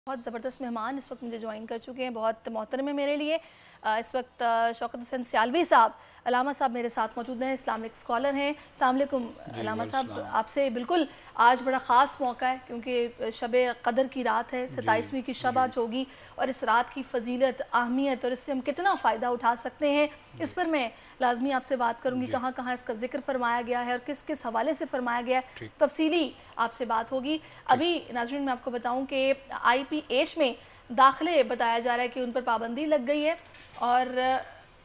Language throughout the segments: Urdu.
بہت زبردست مہمان اس وقت مجھے جوائن کر چکے ہیں، بہت محترم ہے میرے لیے۔ اس وقت شوکت حسین سیالوی صاحب، علامہ صاحب میرے ساتھ موجود ہیں، اسلامک اسکالر ہیں۔ السلام علیکم علامہ صاحب، آپ سے بالکل آج بڑا خاص موقع ہے کیونکہ شب قدر کی رات ہے، 27ویں کی شب آج ہوگی، اور اس رات کی فضیلت، اہمیت اور اس سے ہم کتنا فائدہ اٹھا سکتے ہیں، اس پر میں لازمی آپ سے بات کروں گی، کہاں کہاں اس کا ذکر فرمایا گیا ہے اور کس کس حوالے سے فرمایا گیا ہے، تفصیلی آپ سے بات ہوگی۔ ابھی ناظرین میں آپ کو بتاؤں کہ IPH میں داخلے بتایا جا رہا ہے کہ ان پر پابندی لگ گئی ہے، اور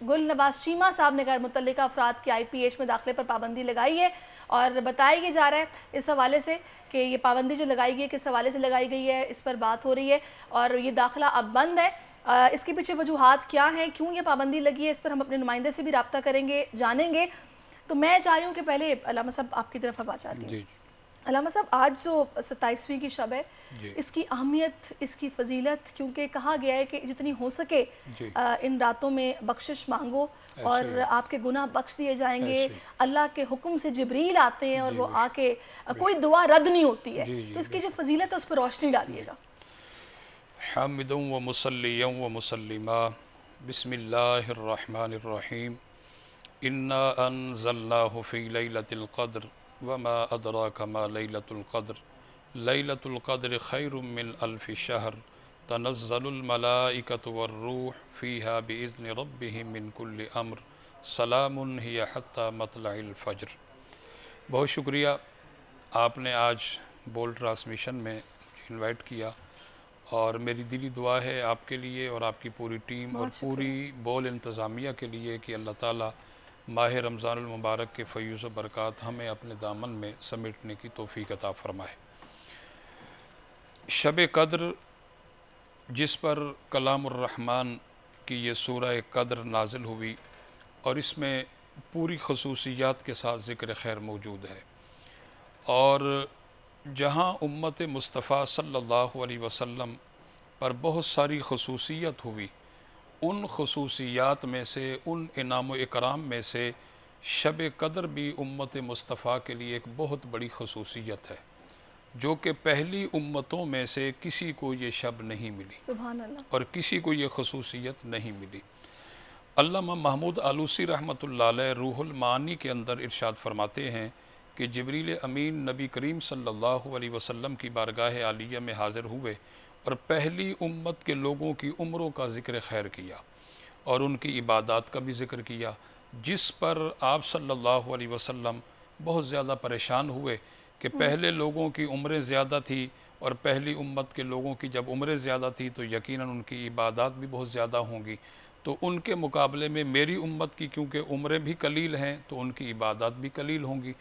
گل نواز چیمہ صاحب نے کہا متعلقہ افراد کے IPH میں داخلے پر پابندی لگائی ہے، اور بتایا یہ جا رہا ہے اس حوالے سے کہ یہ پابندی جو لگائی گئی ہے کس حوالے سے لگائی گئی ہے، اس پر بات ہو رہی ہے، اور یہ داخلہ اب بند ہے۔ اس کے پیچھے وجوہات کیا ہیں، کیوں یہ پابندی لگی ہے، اس پر ہم اپنے نمائندے سے بھی رابطہ کریں گے، جانیں گے۔ تو میں چاہ رہی ہوں کہ پہلے علامہ صاحب آپ کی طرف اب آ جاتی ہوں۔ علامہ صاحب، آج جو 27ویں کی شب ہے، اس کی اہمیت، اس کی فضیلت، کیونکہ کہا گیا ہے کہ جتنی ہو سکے ان راتوں میں بخشش مانگو اور آپ کے گناہ بخش دیے جائیں گے۔ اللہ کے حکم سے جبریل آتے ہیں اور وہ آ کے کوئی دعا رد نہیں ہوتی ہے، تو اس کی جو فضیلت ہے اس پر روشنی ڈالیے گا۔ حامداً و مصلیاً و مسلما، بسم اللہ الرحمن الرحیم، انا انزلناہ فی لیلۃ القدر وما ادراک ما لیلۃ القدر لیلۃ القدر خیر من الف شہر تنزل الملائکۃ والروح فیہا باذن ربہم من کل امر سلام ہی حتی مطلع الفجر۔ بہت شکریہ، آپ نے آج بول ٹرانسمیشن میں انوائٹ کیا، اور میری دلی دعا ہے آپ کے لیے اور آپ کی پوری ٹیم اور پوری بول انتظامیہ کے لیے کہ اللہ تعالیٰ ماہ رمضان المبارک کے فیوز و برکات ہمیں اپنے دامن میں سمیٹنے کی توفیق عطا فرمائے۔ شب قدر، جس پر کلام الرحمن کی یہ سورہ قدر نازل ہوئی، اور اس میں پوری خصوصیات کے ساتھ ذکر خیر موجود ہے، اور جہاں امت مصطفیٰ صلی اللہ علیہ وسلم پر بہت ساری خصوصیت ہوئی، ان خصوصیات میں سے، ان انعام و اکرام میں سے شب قدر بھی امت مصطفیٰ کے لیے ایک بہت بڑی خصوصیت ہے، جو کہ پہلی امتوں میں سے کسی کو یہ شب نہیں ملی، سبحان اللہ، اور کسی کو یہ خصوصیت نہیں ملی۔ علامہ محمود آلوسی رحمۃ اللہ علیہ روح المعانی کے اندر ارشاد فرماتے ہیں کہ جبریل امین نبی کریم صلی اللہ علیہ وسلم کی بارگاہ عالیہ میں حاضر ہوئے اور پہلی امت کے لوگوں کی عمروں کا ذکر خیر کیا اور ان کی عبادات کا بھی ذکر کیا، جس پر آپ صلی اللہ علیہ وسلم بہت زیادہ پریشان ہوئے کہ پہلے لوگوں کی عمریں زیادہ تھی، اور پہلی امت کے لوگوں کی جب عمریں زیادہ تھی تو یقیناً ان کی عبادات بھی بہت زیادہ ہوں گی، تو ان کے مقابلے میں میری امت کی کیونکہ عمریں بھی قلیل ہیں تو ان کی عبادات بھی قلیل ہوں گی،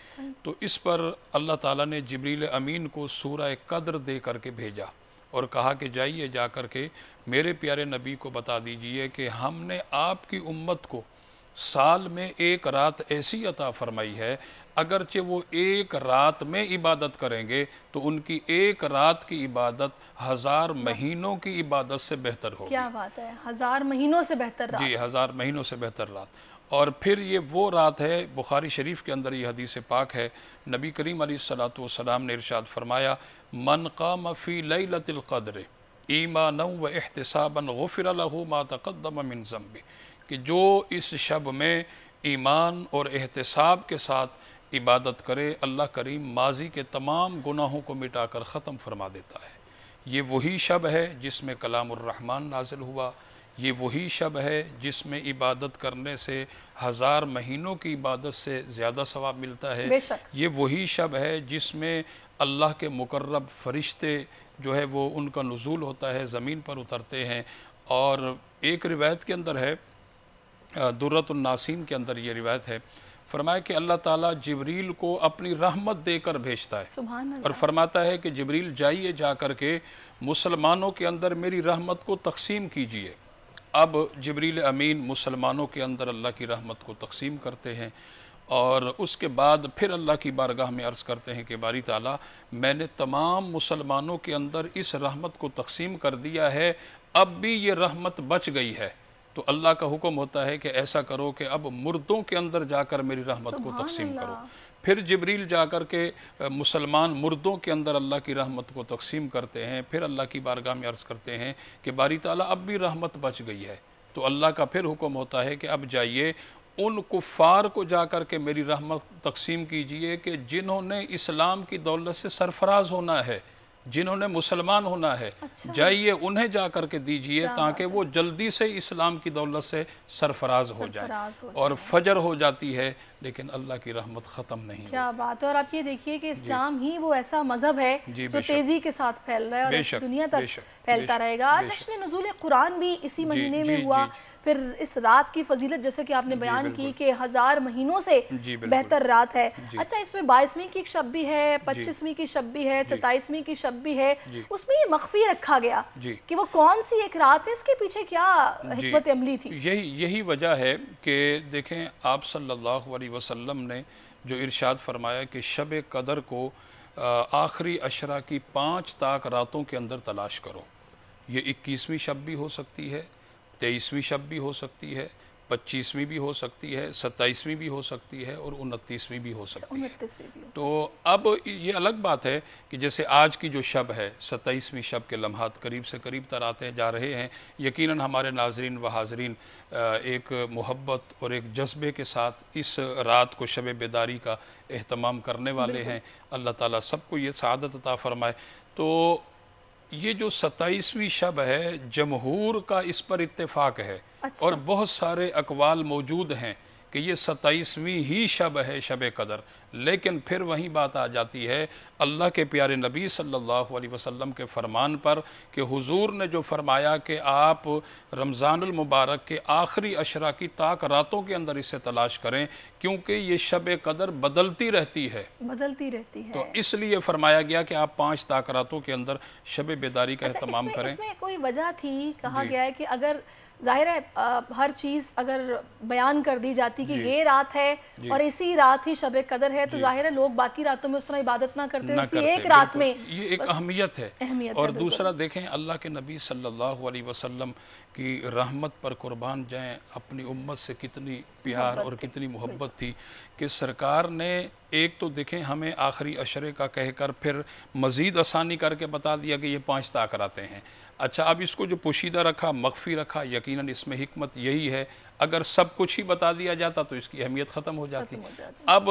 تو اس پر اللہ تعالیٰ نے جبریل امین کو سورہ قدر دے کر کے بھیجا اور کہا کہ جائیے جا کر کے میرے پیارے نبی کو بتا دیجئے کہ ہم نے آپ کی امت کو سال میں ایک رات ایسی عطا فرمائی ہے، اگرچہ وہ ایک رات میں عبادت کریں گے تو ان کی ایک رات کی عبادت 1000 مہینوں کی عبادت سے بہتر ہوگی۔ کیا بات ہے، 1000 مہینوں سے بہتر رات۔ جی، 1000 مہینوں سے بہتر رات۔ اور پھر یہ وہ رات ہے، بخاری شریف کے اندر یہ حدیث پاک ہے، نبی کریم علیہ السلام نے ارشاد فرمایا، من قام فی لیلۃ القدر ایمانا و احتسابا غفر لہ ما تقدم من ذنبہ، کہ جو اس شب میں ایمان اور احتساب کے ساتھ عبادت کرے، اللہ کریم ماضی کے تمام گناہوں کو مٹا کر ختم فرما دیتا ہے۔ یہ وہی شب ہے جس میں کلام الرحمن نازل ہوا، یہ وہی شب ہے جس میں عبادت کرنے سے 1000 مہینوں کی عبادت سے زیادہ ثواب ملتا ہے، یہ وہی شب ہے جس میں اللہ کے مقرب فرشتے جو ہے وہ ان کا نزول ہوتا ہے، زمین پر اترتے ہیں، اور ایک روایت کے اندر ہے، درۃ الناسین کے اندر یہ روایت ہے، فرمایا کہ اللہ تعالیٰ جبریل کو اپنی رحمت دے کر بھیجتا ہے، اور فرماتا ہے کہ جبریل جائیے جا کر کے مسلمانوں کے اندر میری رحمت کو تقسیم کیجئے۔ اب جبریل امین مسلمانوں کے اندر اللہ کی رحمت کو تقسیم کرتے ہیں، اور اس کے بعد پھر اللہ کی بارگاہ میں عرض کرتے ہیں کہ باری تعالیٰ میں نے تمام مسلمانوں کے اندر اس رحمت کو تقسیم کر دیا ہے، اب بھی یہ رحمت بچ گئی ہے، تو اللہ کا حکم ہوتا ہے کہ ایسا کرو کہ اب مردوں کے اندر جا کر میری رحمت کو تقسیم کرو. پھر جبریل جا کر کے مسلمان مردوں کے اندر اللہ کی رحمت کو تقسیم کرتے ہیں. پھر اللہ کی بارگاہ میں عرض کرتے ہیں کہ باری تعالیٰ اب بھی رحمت بچ گئی ہے. تو اللہ کا پھر حکم ہوتا ہے کہ اب جائیے ان کفار کو جا کر کے میری رحمت تقسیم کیجئے کہ جنہوں نے اسلام کی دولت سے سرفراز ہونا ہے, جنہوں نے مسلمان ہونا ہے, جائیے انہیں جا کر کے دیجئے تاکہ وہ جلدی سے اسلام کی دولت سے سرفراز ہو جائے. اور فجر ہو جاتی ہے لیکن اللہ کی رحمت ختم نہیں ہوتی. کیا بات ہے. اور آپ یہ دیکھیے کہ اسلام ہی وہ ایسا مذہب ہے جو تیزی کے ساتھ پھیل رہا ہے اور دنیا تک پھیلتا رہے گا. جشن نزول قرآن بھی اسی مہینے میں ہوا. پھر اس رات کی فضیلت جیسے کہ آپ نے بیان کی کہ 1000 مہینوں سے بہتر رات ہے. اچھا, اس میں 22ویں کی ایک شب بھی ہے, 25ویں کی شب بھی ہے, 27ویں کی شب بھی ہے. اس میں یہ مخفی رکھا گیا کہ وہ کون سی ایک رات ہے, اس کے پیچھے کیا حکمت عملی تھی؟ یہی وجہ ہے کہ دیکھیں آپ صلی اللہ علیہ وسلم نے جو ارشاد فرمایا کہ شب قدر کو آخری عشرہ کی 5 تاک راتوں کے اندر تلاش کرو. یہ 21ویں شب بھی ہو سکتی ہے, 23ویں شب بھی ہو سکتی ہے, 25ویں بھی ہو سکتی ہے, 27ویں بھی ہو سکتی ہے اور 29ویں بھی ہو سکتی ہے. تو اب یہ الگ بات ہے کہ جیسے آج کی جو شب ہے 27ویں شب کے لمحات قریب سے قریب تر آتے جا رہے ہیں. یقیناً ہمارے ناظرین و حاضرین ایک محبت اور ایک جذبے کے ساتھ اس رات کو شب بیداری کا اہتمام کرنے والے ہیں. اللہ تعالیٰ سب کو یہ سعادت عطا فرمائے. تو یہ جو 27ویں شب ہے جمہور کا اس پر اتفاق ہے اور بہت سارے اقوال موجود ہیں کہ یہ 27ویں ہی شب ہے شب قدر. لیکن پھر وہی بات آ جاتی ہے اللہ کے پیارے نبی صلی اللہ علیہ وسلم کے فرمان پر کہ حضور نے جو فرمایا کہ آپ رمضان المبارک کے آخری عشرہ کی تاک راتوں کے اندر اسے تلاش کریں کیونکہ یہ شب قدر بدلتی رہتی ہے. تو اس لیے فرمایا گیا کہ آپ 5 تاک راتوں کے اندر شب بیداری کا اہتمام کریں. اس میں کوئی وجہ تھی, کہا گیا ہے کہ اگر ظاہر ہے ہر چیز اگر بیان کر دی جاتی کہ یہ رات ہے اور اسی رات ہی شب قدر ہے تو ظاہر ہے لوگ باقی راتوں میں اس طرح عبادت نہ کرتے, اسی ایک رات میں یہ ایک اہمیت ہے. اور دوسرا دیکھیں اللہ کے نبی صلی اللہ علیہ وسلم کی رحمت پر قربان جائیں اپنی امت سے کتنی پیار اور کتنی محبت تھی کہ سرکار نے ایک تو دیکھیں ہمیں آخری عشرے کا کہہ کر پھر مزید آسانی کر کے بتا دیا کہ یہ 5 تاک راتیں ہیں. اچھا, اب اس کو جو پوشیدہ رکھا, مخفی رکھا, یقیناً اس میں حکمت یہی ہے. اگر سب کچھ ہی بتا دیا جاتا تو اس کی اہمیت ختم ہو جاتی. اب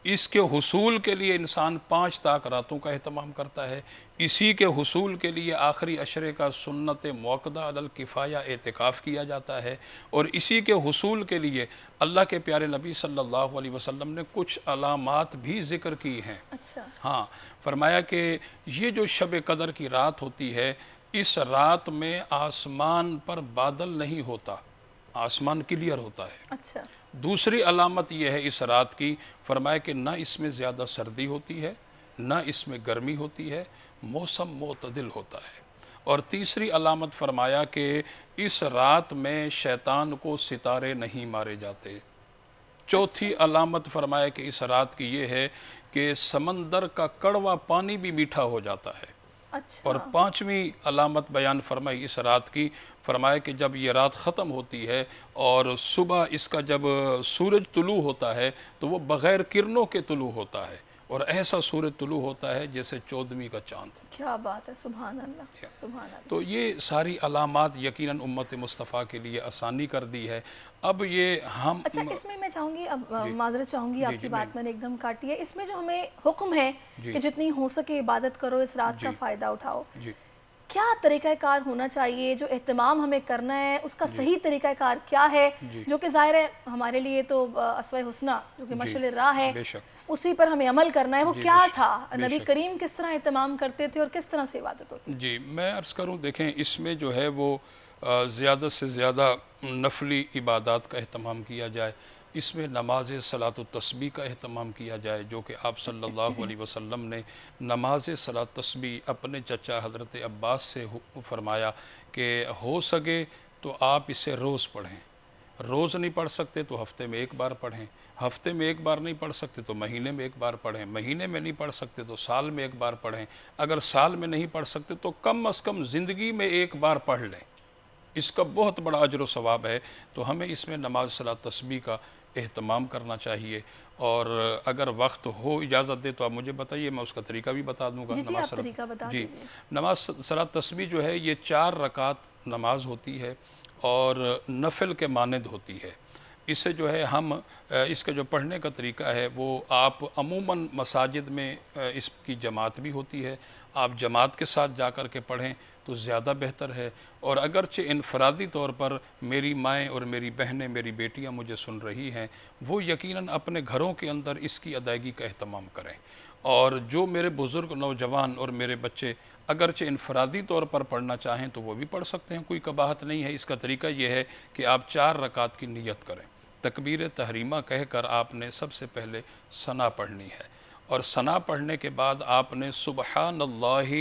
اس کے حصول کے لیے انسان 5 تاک راتوں کا اہتمام کرتا ہے. اسی کے حصول کے لیے آخری عشرے کا سنت موقدہ علی الکفایہ اعتکاف کیا جاتا ہے. اور اسی کے حصول کے لیے اللہ کے پیارے نبی صلی اللہ علیہ وسلم نے کچھ علامات بھی ذکر کی ہیں. ہاں, فرمایا کہ یہ جو شب قدر کی رات ہوتی ہے اس رات میں آسمان پر بادل نہیں ہوتا, آسمان کلیئر ہوتا ہے. دوسری علامت یہ ہے اس رات کی, فرمایا کہ نہ اس میں زیادہ سردی ہوتی ہے نہ اس میں گرمی ہوتی ہے, موسم معتدل ہوتا ہے. اور تیسری علامت فرمایا کہ اس رات میں شیطان کو ستارے نہیں مارے جاتے. چوتھی علامت فرمایا کہ اس رات کی یہ ہے کہ سمندر کا کڑوا پانی بھی میٹھا ہو جاتا ہے. اور 5ویں علامت بیان فرمائی اس رات کی, فرمایا کہ جب یہ رات ختم ہوتی ہے اور صبح اس کا جب سورج طلوع ہوتا ہے تو وہ بغیر کرنوں کے طلوع ہوتا ہے اور ایسا سورج طلوع ہوتا ہے جیسے 14ویں کا چاند. کیا بات ہے, سبحان اللہ, سبحان اللہ. تو یہ ساری علامات یقیناً امت مصطفیٰ کے لیے آسانی کر دی ہے. اب یہ ہم اچھا, اس میں میں چاہوں گی, اب معذرت چاہوں گی, آپ کی بات میں نے ایک دم کاٹی ہے. اس میں جو ہمیں حکم ہے کہ جتنی ہو سکے عبادت کرو, اس رات کا فائدہ اٹھاؤ, کیا طریقہ کار ہونا چاہیے جو اہتمام ہمیں کرنا ہے, اس کا صحیح طریقہ کار کیا ہے جو کہ ظاہر ہے ہمارے لیے تو اسوہ حسنہ جو کہ مشعل راہ ہے اسی پر ہمیں عمل کرنا ہے, وہ کیا تھا؟ نبی کریم کس طرح اہتمام کرتے تھے اور کس طرح سے عبادت ہوتی؟ جی, میں عرض کروں, دیکھیں اس میں جو ہے وہ زیادہ سے زیادہ نفلی عبادات کا اہتمام کیا جائے. اس میں نماز صلاۃ التسبیح کا اہتمام کیا جائے جو کہ آپ صلی اللہ علیہ وسلم نے نماز صلاۃ التسبیح اپنے چچا حضرت عباس سے فرمایا کہ ہو سکے تو آپ اسے روز پڑھیں. روز نہیں پڑھ سکتے تو ہفتے میں ایک بار پڑھیں, ہفتے میں ایک بار نہیں پڑھ سکتے تو مہینے میں ایک بار پڑھیں, مہینے میں نہیں پڑھ سکتے تو سال میں ایک بار پڑھیں, اگر سال میں نہیں پڑھ سکتے تو کم از کم زندگی میں ایک بار پڑھ لیں. اس کا بہت بڑا اجر و ثواب ہے. تو ہمیں اس میں نماز صلاۃ تسبیح کا اہتمام کرنا چاہیے. اور اگر وقت ہو اجازت دے تو آپ مجھے بتائیے، میں اس کا طریقہ بھی بتا دوں گا. جی آپ طریقہ بتا دیجیے. نماز صلاۃ تسبیح جو ہے یہ 4 رکعت نماز ہوتی ہے اور نفل کے مانند ہوتی ہے. اس سے جو ہے ہم اس کا جو پڑھنے کا طریقہ ہے وہ آپ عموماً مساجد میں اس کی جماعت بھی ہوتی ہے، آپ جماعت کے ساتھ جا کر کے پڑھیں تو زیادہ بہتر ہے. اور اگرچہ انفرادی طور پر میری مائیں اور میری بہنیں، میری بیٹیاں مجھے سن رہی ہیں، وہ یقیناً اپنے گھروں کے اندر اس کی ادائیگی کا اہتمام کریں. اور جو میرے بزرگ نوجوان اور میرے بچے اگرچہ انفرادی طور پر پڑھنا چاہیں تو وہ بھی پڑھ سکتے ہیں، کوئی قباحت نہیں ہے. اس کا طریقہ یہ ہے کہ آپ 4 رکعت کی نیت کریں. تکبیر تحریمہ کہہ کر آپ نے سب سے پہلے ثنا پڑھنی ہے، اور ثنا پڑھنے کے بعد آپ نے سبحان اللہ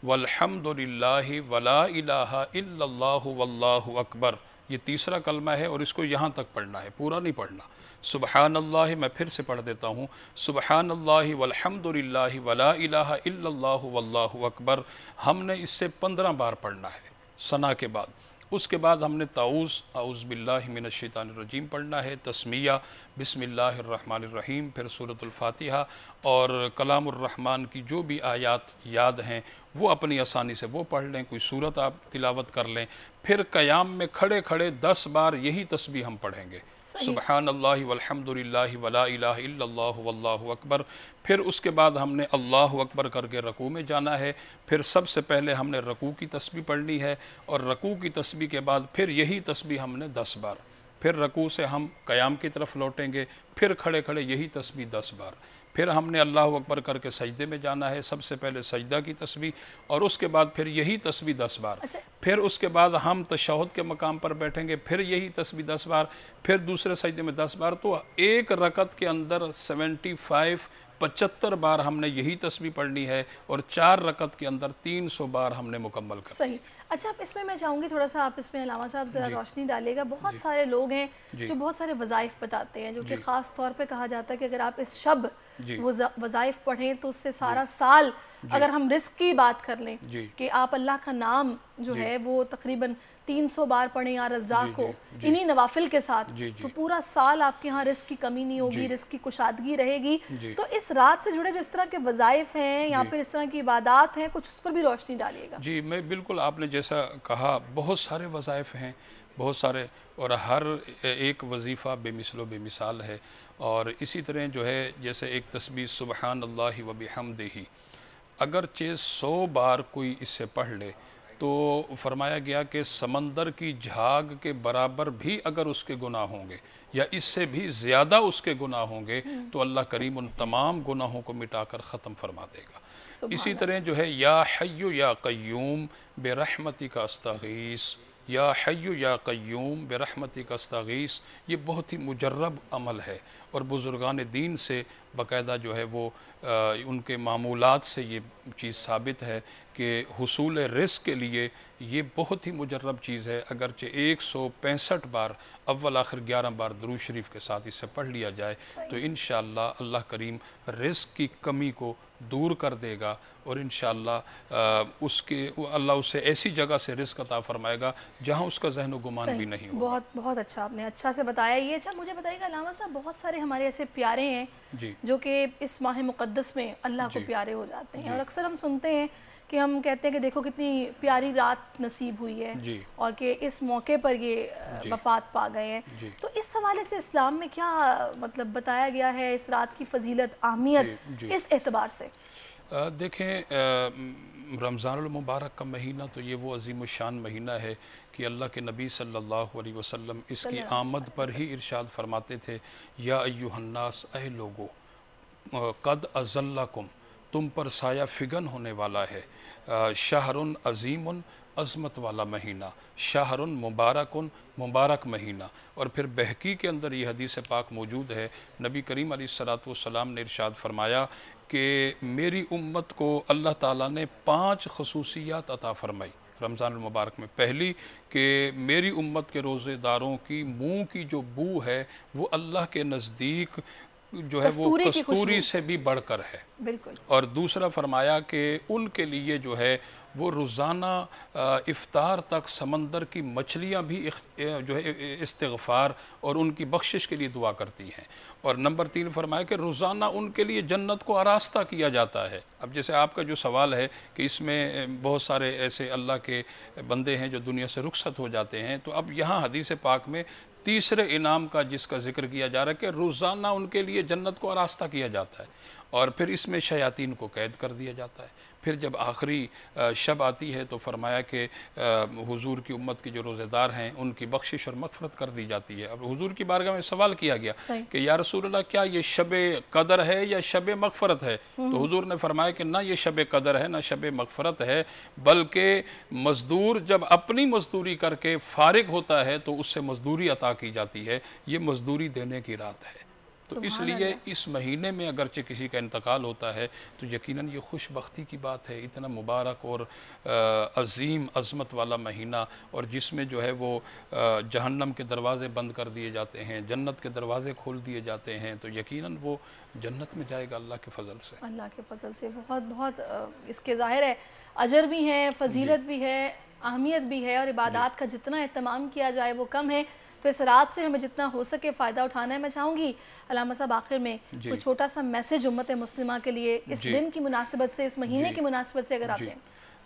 والحمد للہ ولا الہ الا اللہ واللہ اکبر، یہ تیسرا کلمہ ہے اور اس کو یہاں تک پڑھنا ہے، پورا نہیں پڑھنا. سبحان اللہ، میں پھر سے پڑھ دیتا ہوں، سبحان اللہ والحمد للہ ولا الہ الا اللہ واللہ اکبر. ہم نے اس سے 15 بار پڑھنا ہے ثنا کے بعد. اس کے بعد ہم نے اعوذ باللہ من الشیطان الرجیم پڑھنا ہے، تسمیہ بسم اللہ الرحمن الرحیم، پھر سورۃ الفاتحہ اور کلام الرحمن کی جو بھی آیات یاد ہیں وہ اپنی آسانی سے وہ پڑھ لیں، کوئی سورت آپ تلاوت کر لیں. پھر قیام میں کھڑے کھڑے 10 بار یہی تسبیح ہم پڑھیں گے، سبحان اللہ والحمد للہ ولا الہ الا اللہ واللہ اکبر. پھر اس کے بعد ہم نے اللہ اکبر کر کے رکوع میں جانا ہے. پھر سب سے پہلے ہم نے رکوع کی تسبیح پڑھنی ہے، اور رکوع کی تسبیح کے بعد پھر یہی تسبیح ہم نے 10 بار. پھر رکوع سے ہم قیام کی طرف لوٹیں گے، پھر کھڑے کھڑے یہی تسبیح 10 بار. پھر ہم نے اللہ اکبر کر کے سجدے میں جانا ہے، سب سے پہلے سجدہ کی تسبیح، اور اس کے بعد پھر یہی تسبیح 10 بار. پھر اس کے بعد ہم تشہد کے مقام پر بیٹھیں گے، پھر یہی تسبیح 10 بار، پھر دوسرے سجدے میں 10 بار. تو ایک رکعت کے اندر 75 بار ہم نے یہی تسبیح پڑھنی ہے، اور 4 رکعت کے اندر 300 بار ہم نے مکمل کرنا. صحیح. اچھا، اب اس میں چاہوں گی تھوڑا سا آپ اس میں علامہ صاحب ذرا روشنی ڈالیے گا. بہت سارے لوگ ہیں جو بہت سارے وظائف بتاتے ہیں، جو کہ خاص طور پہ کہا جاتا ہے کہ اگر آپ اس شب وظائف پڑھیں تو اس سے سارا سال، اگر ہم رزق کی بات کر لیں کہ آپ اللہ کا نام جو ہے وہ تقریباً 300 بار پڑھیں یا رزاق کو انہی نوافل کے ساتھ، تو پورا سال آپ کے ہاں رزق کی کمی نہیں ہوگی، رزق کی کشادگی رہے گی. تو اس رات سے جڑے جو اس طرح کے وظائف ہیں یا پھر اس طرح کی عبادات ہیں، کچھ اس پر بھی روشنی ڈالیے گا. جی میں بالکل، آپ نے جیسا کہا بہت سارے وظائف ہیں، بہت سارے، اور ہر ایک وظیفہ بے مثل و بے مثال ہے. اور اسی طرح جو ہے جیسے ایک تسبیح سبحان اللہ و بحمدہ، اگرچہ 100 بار کوئی اس سے پڑھ لے تو فرمایا گیا کہ سمندر کی جھاگ کے برابر بھی اگر اس کے گناہ ہوں گے یا اس سے بھی زیادہ اس کے گناہ ہوں گے تو اللہ کریم ان تمام گناہوں کو مٹا کر ختم فرما دے گا. اسی طرح جو ہے یا حی یا قیوم برحمتک استغیث، یا حی یا قیوم برحمتک استغیث، یہ بہت ہی مجرب عمل ہے، اور بزرگان دین سے باقاعدہ جو ہے وہ ان کے معمولات سے یہ چیز ثابت ہے کہ حصول رزق کے لیے یہ بہت ہی مجرب چیز ہے. اگرچہ 165 بار اول آخر 11 بار درود شریف کے ساتھ اس سے پڑھ لیا جائے تو انشاءاللہ اللہ کریم رزق کی کمی کو دور کر دے گا، اور انشاءاللہ اللہ اسے ایسی جگہ سے رزق عطا فرمائے گا جہاں اس کا ذہن و گمان بھی نہیں ہوگا. بہت اچھا، آپ نے اچھا سے بتایا. یہ اچھا مجھے بتائیے گا علامہ صاحب، بہت سارے ہمارے ایسے پیارے ہیں جو کہ اس ماہ مقدس میں اللہ کو پیارے ہو جاتے ہیں، اور اکثر ہم سنتے ہیں کہ ہم کہتے ہیں کہ دیکھو کتنی پیاری رات نصیب ہوئی ہے اور کہ اس موقع پر یہ وفات پا گئے ہیں. تو اس حوالے سے اسلام میں کیا مطلب بتایا گیا ہے، اس رات کی فضیلت، اہمیت اس اعتبار سے؟ دیکھیں، رمضان المبارک کا مہینہ تو یہ وہ عظیم الشان مہینہ ہے کہ اللہ کے نبی صلی اللہ علیہ وسلم اس کی آمد پر ہی ارشاد فرماتے تھے، یا ایھا الناس، اے لوگو، قد اظلکم، تم پر سایہ فگن ہونے والا ہے، شہر عظیم، عظمت والا مہینہ، شہر مبارک، مبارک مہینہ. اور پھر بہقی کے اندر یہ حدیث پاک موجود ہے، نبی کریم علیہ السلام نے ارشاد فرمایا کہ میری امت کو اللہ تعالیٰ نے 5 خصوصیات عطا فرمائی رمضان المبارک میں. پہلی کہ میری امت کے روزے داروں کی منہ کی جو بو ہے وہ اللہ کے نزدیک جو ہے وہ کستوری سے بھی بڑھ کر ہے. بالکل. اور دوسرا فرمایا کہ ان کے لیے جو ہے وہ روزانہ افطار تک سمندر کی مچھلیاں بھی جو ہے استغفار اور ان کی بخشش کے لیے دعا کرتی ہیں. اور نمبر 3 فرمایا کہ روزانہ ان کے لیے جنت کو آراستہ کیا جاتا ہے. اب جیسے آپ کا جو سوال ہے کہ اس میں بہت سارے ایسے اللہ کے بندے ہیں جو دنیا سے رخصت ہو جاتے ہیں، تو اب یہاں حدیث پاک میں تیسرے انعام کا جس کا ذکر کیا جا رہا ہے کہ روزانہ ان کے لیے جنت کو آراستہ کیا جاتا ہے، اور پھر اس میں شیاطین کو قید کر دیا جاتا ہے. پھر جب آخری شب آتی ہے تو فرمایا کہ حضور کی امت کے جو روزہ دار ہیں ان کی بخشش اور مغفرت کر دی جاتی ہے. اب حضور کی بارگاہ میں سوال کیا گیا کہ یا رسول اللہ کیا یہ شب قدر ہے یا شب مغفرت ہے؟ تو حضور نے فرمایا کہ نہ یہ شب قدر ہے نہ شب مغفرت ہے، بلکہ مزدور جب اپنی مزدوری کر کے فارغ ہوتا ہے تو اس سے مزدوری عطا کی جاتی ہے. یہ مزدوری دینے کی رات ہے. تو اس لیے اس مہینے میں اگرچہ کسی کا انتقال ہوتا ہے تو یقیناً یہ خوش بختی کی بات ہے. اتنا مبارک اور عظیم عظمت والا مہینہ، اور جس میں جو ہے وہ جہنم کے دروازے بند کر دیے جاتے ہیں، جنت کے دروازے کھول دیے جاتے ہیں، تو یقیناً وہ جنت میں جائے گا اللہ کے فضل سے. اللہ کے فضل سے بہت بہت اس کے ظاہر ہے اجر بھی ہے، فضیلت بھی ہے، اہمیت بھی ہے، اور عبادات کا جتنا اہتمام کیا جائے وہ کم ہے. تو اس رات سے ہمیں جتنا ہو سکے فائدہ اٹھانا ہے. میں چاہوں گی علامہ صاحب آخر میں کوئی چھوٹا سا میسج امت مسلمہ کے لیے اس دن کی مناسبت سے، اس مہینے کی مناسبت سے اگر آپ دیں.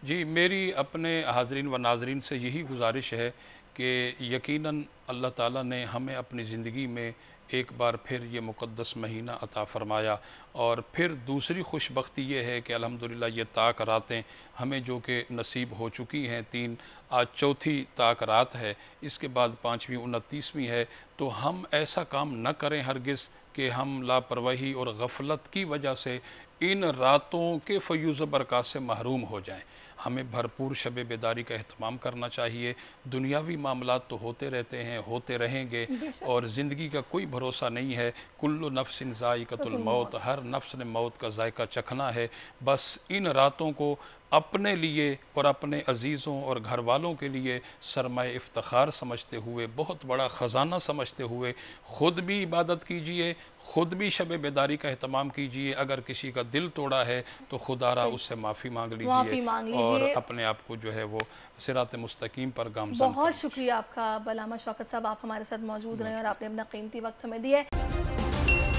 جی، میری اپنے حاضرین و ناظرین سے یہی گزارش ہے کہ یقیناً اللہ تعالیٰ نے ہمیں اپنی زندگی میں ایک بار پھر یہ مقدس مہینہ عطا فرمایا، اور پھر دوسری خوش بختی یہ ہے کہ الحمدللہ یہ طاق راتیں ہمیں جو کہ نصیب ہو چکی ہیں 3، آج چوتھی طاق رات ہے، اس کے بعد 5ویں 29ویں ہے. تو ہم ایسا کام نہ کریں ہرگز کہ ہم لاپرواہی اور غفلت کی وجہ سے ان راتوں کے فیوز و برکات سے محروم ہو جائیں. ہمیں بھرپور شب بیداری کا اہتمام کرنا چاہیے. دنیاوی معاملات تو ہوتے رہتے ہیں، ہوتے رہیں گے، اور زندگی کا کوئی بھروسہ نہیں ہے. کل نفس ذائقۃ الموت، ہر نفس نے موت کا ذائقہ چکھنا ہے. بس ان راتوں کو اپنے لیے اور اپنے عزیزوں اور گھر والوں کے لیے سرمایہ افتخار سمجھتے ہوئے، بہت بڑا خزانہ سمجھتے ہوئے خود بھی عبادت کیجئے، خود بھی شب بیداری کا اہتمام کیجئے. اگر کسی کا دل توڑا ہے تو خدا را اس سے معافی مانگ لیجئے اور اپنے آپ کو جو ہے وہ صراط مستقیم پر گامزن. بہت شکریہ آپ کا علامہ شوکت صاحب، آپ ہمارے ساتھ موجود رہے اور آپ نے اپنا قیمتی وقت ہمیں دیا.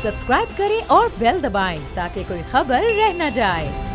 سبسکرائب کریں اور بیل دبائیں تاکہ کوئی خبر رہ نہ جائے.